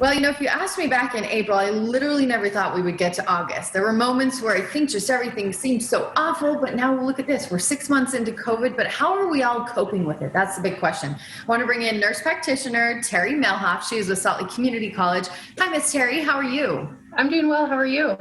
Well, if you asked me back in April, I literally never thought we would get to August. There were moments where I think just everything seemed so awful, but now look at this. We're 6 months into COVID, but how are we all coping with it? That's the big question. I want to bring in nurse practitioner Terry Melhoff. She is with Salt Lake Community College. Hi, Miss Terry. How are you? I'm doing well. How are you?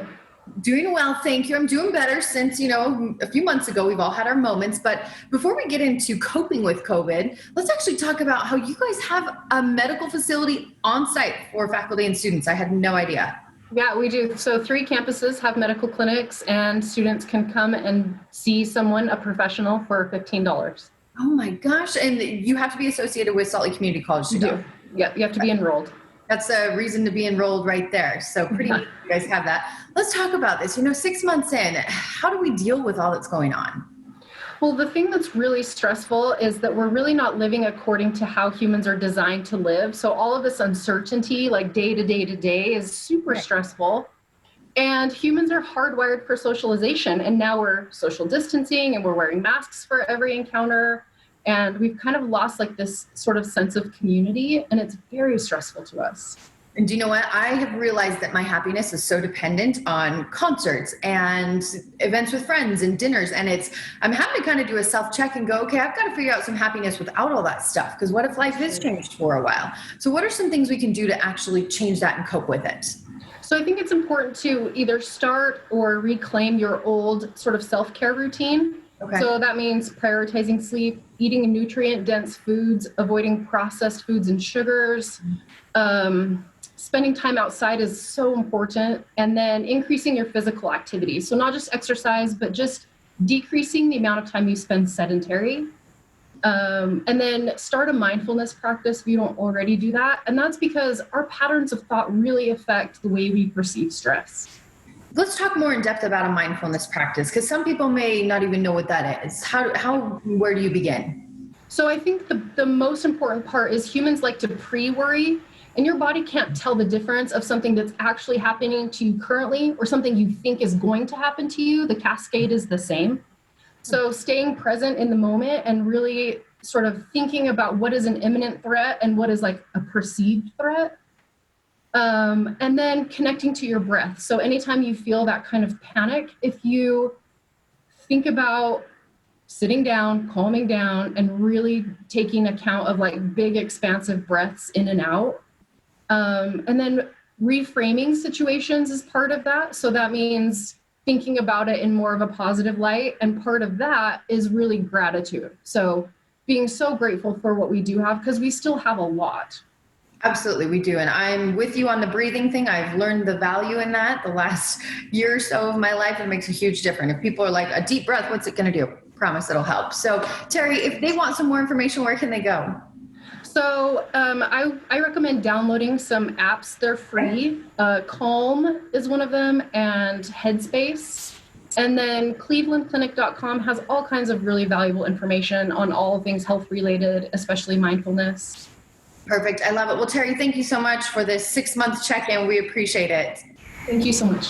Doing well, thank you. I'm doing better since, a few months ago, we've all had our moments. But before we get into coping with COVID, let's actually talk about how you guys have a medical facility on site for faculty and students. I had no idea. Yeah, we do. So 3 campuses have medical clinics, and students can come and see someone, a professional, for $15. Oh my gosh. And you have to be associated with Salt Lake Community College to You go. do. Yeah, you have to be enrolled. That's a reason to be enrolled right there. So pretty neat you guys have that. Let's talk about this. 6 months in, how do we deal with all that's going on? Well, the thing that's really stressful is that we're really not living according to how humans are designed to live. So all of this uncertainty, like day to day to day, is super stressful. And humans are hardwired for socialization. And now we're social distancing and we're wearing masks for every encounter. And we've kind of lost this sort of sense of community, and it's very stressful to us. And do you know what? I have realized that my happiness is so dependent on concerts and events with friends and dinners. And I'm having to kind of do a self-check and go, okay, I've got to figure out some happiness without all that stuff. Because what if life has changed for a while? So what are some things we can do to actually change that and cope with it? So I think it's important to either start or reclaim your old sort of self-care routine. Okay. So that means prioritizing sleep, eating nutrient-dense foods, avoiding processed foods and sugars. Spending time outside is so important. And then increasing your physical activity. So not just exercise, but just decreasing the amount of time you spend sedentary. And then start a mindfulness practice if you don't already do that. And that's because our patterns of thought really affect the way we perceive stress. Let's talk more in depth about a mindfulness practice, because some people may not even know what that is. Where do you begin? So I think the most important part is humans like to pre-worry, and your body can't tell the difference of something that's actually happening to you currently or something you think is going to happen to you. The cascade is the same. So staying present in the moment and really sort of thinking about what is an imminent threat and what is like a perceived threat. And then connecting to your breath. So anytime you feel that kind of panic, if you think about sitting down, calming down, and really taking account of big expansive breaths in and out. And then reframing situations is part of that. So that means thinking about it in more of a positive light. And part of that is really gratitude. So being so grateful for what we do have, because we still have a lot. Absolutely, we do. And I'm with you on the breathing thing. I've learned the value in that the last year or so of my life. It makes a huge difference. If people are like, a deep breath, what's it going to do? Promise it'll help. So Terry, if they want some more information, where can they go? So I recommend downloading some apps. They're free. Calm is one of them, and Headspace. And then clevelandclinic.com has all kinds of really valuable information on all things health related, especially mindfulness. Perfect. I love it. Well, Terry, thank you so much for this 6-month check-in. We appreciate it. Thank you so much.